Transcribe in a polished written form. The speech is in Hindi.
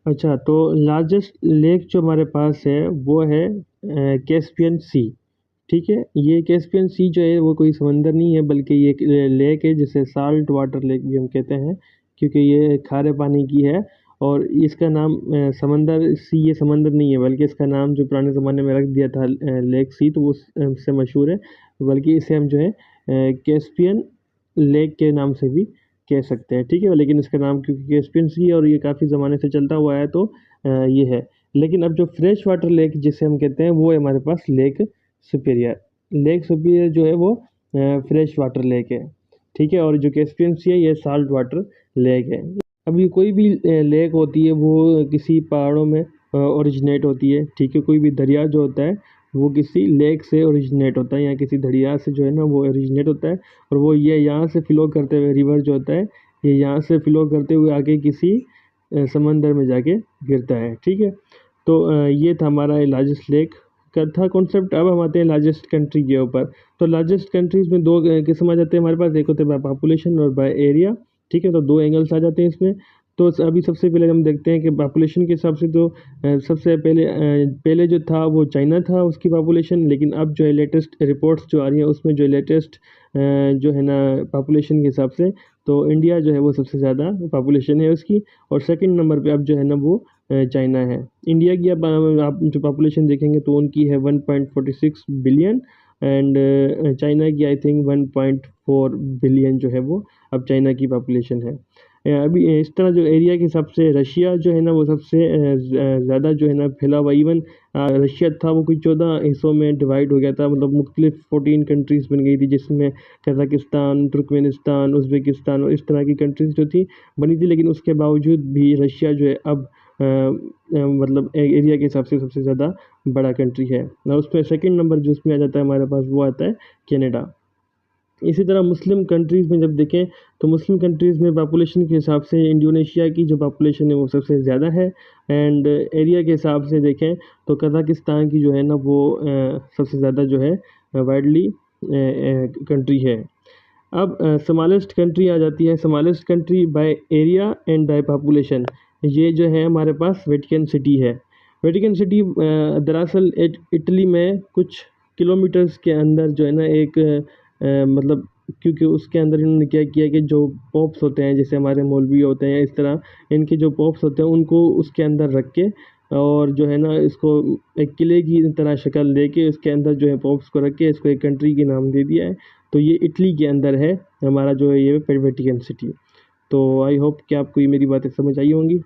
अच्छा, तो लार्जेस्ट लेक जो हमारे पास है वो है कैस्पियन सी। ठीक है, ये कैस्पियन सी जो है वो कोई समंदर नहीं है, बल्कि ये एक लेक है जिसे साल्ट वाटर लेक भी हम कहते हैं, क्योंकि ये खारे पानी की है। और इसका नाम समंदर सी, ये समंदर नहीं है, बल्कि इसका नाम जो पुराने ज़माने में रख दिया था लेक सी, तो वो उससे मशहूर है। बल्कि इसे हम जो है कैस्पियन लेक के नाम से भी कह सकते हैं। ठीक है, लेकिन इसका नाम क्योंकि कैस्पियन सी है और ये काफ़ी ज़माने से चलता हुआ है, तो ये है। लेकिन अब जो फ्रेश वाटर लेक जिसे हम कहते हैं वो है हमारे पास लेक सुपीरियर। लेक सुपीरियर जो है वो फ्रेश वाटर लेक है। ठीक है, और जो कैस्पियन सी है ये साल्ट वाटर लेक है। अभी कोई भी लेक होती है वो किसी पहाड़ों में ओरिजिनेट होती है। ठीक है, कोई भी दरिया जो होता है वो किसी लेक से ओरिजिनेट होता है, या किसी दरिया से जो है ना वो ओरिजिनेट होता है। और वो ये यहाँ से फ्लो करते हुए, रिवर जो होता है ये यहाँ से फ्लो करते हुए आगे किसी समंदर में जाके गिरता है। ठीक है, तो ये था हमारा लार्जेस्ट लेक का था कॉन्सेप्ट। अब हम आते हैं लार्जेस्ट कंट्री के ऊपर। तो लार्जेस्ट कंट्रीज़ में दो किस्म आ जाते हैं हमारे पास, एक होते हैं बाय पॉपुलेशन और बाय एरिया। ठीक है, तो दो एंगल्स आ जाते हैं इसमें। तो अभी सबसे पहले हम देखते हैं कि पॉपुलेशन के हिसाब से, तो सबसे पहले जो था वो चाइना था उसकी पॉपुलेशन। लेकिन अब जो है लेटेस्ट रिपोर्ट्स जो आ रही हैं उसमें जो लेटेस्ट जो है ना पॉपुलेशन के हिसाब से, तो इंडिया जो है वो सबसे ज़्यादा पॉपुलेशन है उसकी, और सेकंड नंबर पे अब जो है ना वो चाइना है। इंडिया की अब आप जो पॉपुलेशन देखेंगे तो उनकी है 1.46 बिलियन, एंड चाइना की आई थिंक 1.4 बिलियन जो है वो अब चाइना की पॉपुलेशन है। अभी इस तरह जो एरिया के हिसाब से रशिया जो है ना वो सबसे ज़्यादा जो है ना फैला हुआ। इवन रशिया था वो कोई 14 हिस्सों में डिवाइड हो गया था, मतलब मुख्तलिफ 14 कंट्रीज़ बन गई थी, जिसमें कज़ाकिस्तान, तुर्कमेनिस्तान, उज़्बेकिस्तान और इस तरह की कंट्रीज़ जो थी बनी थी। लेकिन उसके बावजूद भी रशिया जो है अब मतलब एरिया के हिसाब से सबसे ज़्यादा बड़ा कंट्री है। और उसमें सेकंड नंबर जो उसमें आ जाता है हमारे पास वो आता है कनाडा। इसी तरह मुस्लिम कंट्रीज़ में जब देखें तो मुस्लिम कंट्रीज़ में पॉपुलेशन के हिसाब से इंडोनेशिया की जो पॉपुलेशन है वो सबसे ज़्यादा है। एंड एरिया के हिसाब से देखें तो कज़ाकिस्तान की जो है ना वो सबसे ज़्यादा जो है वाइडली कंट्री है। अब स्मॉलेस्ट कंट्री आ जाती है। Smallest country by area and by population, ये जो है हमारे पास वेटिकन सिटी है। वेटिकन सिटी दरअसल इटली में कुछ किलोमीटर्स के अंदर जो है ना एक मतलब, क्योंकि उसके अंदर इन्होंने क्या किया कि जो पॉप्स होते हैं, जैसे हमारे मौलवी होते हैं, इस तरह इनके जो पॉप्स होते हैं उनको उसके अंदर रख के, और जो है ना इसको एक किले की तरह शक्ल दे के उसके अंदर जो है पॉप्स को रख के इसको एक कंट्री के नाम दे दिया है। तो ये इटली के अंदर है हमारा जो है ये वेटिकन सिटी। तो आई होप कि आपको ये मेरी बातें समझ आई होंगी।